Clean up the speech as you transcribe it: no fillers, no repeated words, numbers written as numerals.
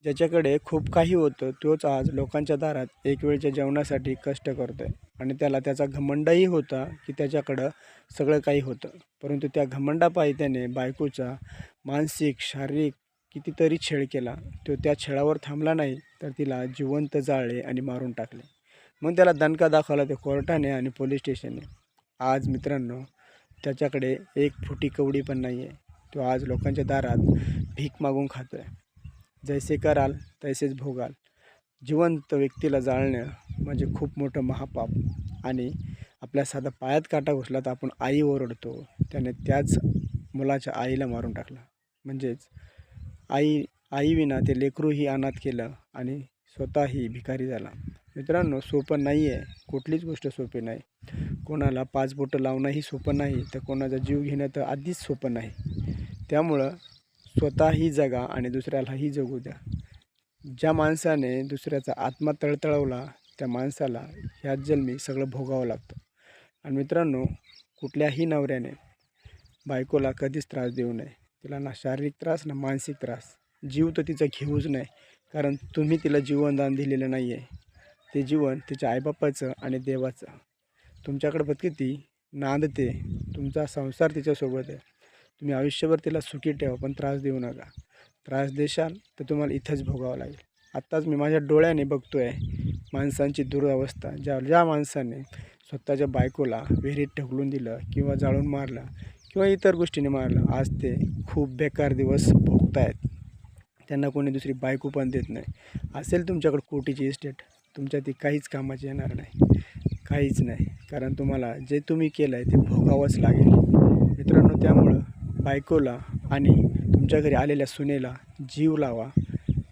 ज्याच्याकडे खूप काही होतं तोच आज लोकांच्या दारात एक वेळच्या जेवणासाठी कष्ट करतोय आणि त्याला त्याचा घमंडही होता की त्याच्याकडं सगळं काही होतं. परंतु त्या घमंडापायी त्याने बायकोचा मानसिक शारीरिक कितीतरी छळ केला. तो त्या छळावर थांबला नाही तर तिला जिवंत जाळले आणि मारून टाकले. मग त्याला दणका दाखवला ते कोर्टाने आणि पोलीस स्टेशनने. आज मित्रांनो, त्याच्याकडे एक फुटी कवडी पण नाही आहे. तो आज लोकांच्या दारात भीक मागून खातोय. जैसे कराल तैसेच भोगाल. जिवंत व्यक्तीला जाळणं म्हणजे खूप मोठं महापाप. आणि आपल्या साधा पायात काटा घुसला तर आपण आई ओरडतो, त्याने त्याच मुलाच्या आईला मारून टाकलं. म्हणजेच आईविना ते लेकरूही अनाथ केलं आणि स्वतःही भिकारी झाला. मित्रांनो, सोपं नाही आहे, कुठलीच गोष्ट सोपी नाही. कोणाला 5 बोटं लावणंही सोपं नाही, तर कोणाचा जीव घेणं तर आधीच सोपं नाही. त्यामुळं स्वतःही जगा आणि दुसऱ्यालाही जगू द्या. ज्या माणसाने दुसऱ्याचा आत्मा तळतळवला त्या माणसाला ह्याच जन्मी सगळं भोगावं लागतं. आणि मित्रांनो, कुठल्याही नवऱ्याने बायकोला कधीच त्रास देऊ नये. तिला ना शारीरिक त्रास ना मानसिक त्रास. जीव तर तिचा घेऊच नाही, कारण तुम्ही तिला जीवनदान दिलेलं नाही आहे. ते जीवन तिच्या आईबापाचं आणि देवाचं. तुमच्याकडं फक्त ती नांदते, तुमचा संसार तिच्यासोबत आहे. तुम्ही आयुष्यभर तिला सुखी ठेवा, पण त्रास देऊ नका. त्रास देशाल तर तुम्हाला इथंच भोगावं लागेल. आत्ताच मी माझ्या डोळ्याने बघतो आहे माणसांची दुरावस्था. ज्या माणसाने स्वतःच्या बायकोला विहिरीत ढकलून दिलं किंवा जाळून मारलं किंवा इतर गोष्टीने मारलं, आज ते खूप बेकार दिवस भोगतायत. त्यांना कोणी दुसरी बायको पण देत नाही. असेल तुमच्याकडे कोटीची इस्टेट, तुमच्या ती काहीच कामाची येणार नाही, काहीच नाही. कारण तुम्हाला जे तुम्ही केलं आहे ते भोगावंच लागेल. मित्रांनो, त्यामुळं बायकोला आणि तुमच्या घरी आलेल्या सुनेला जीव लावा.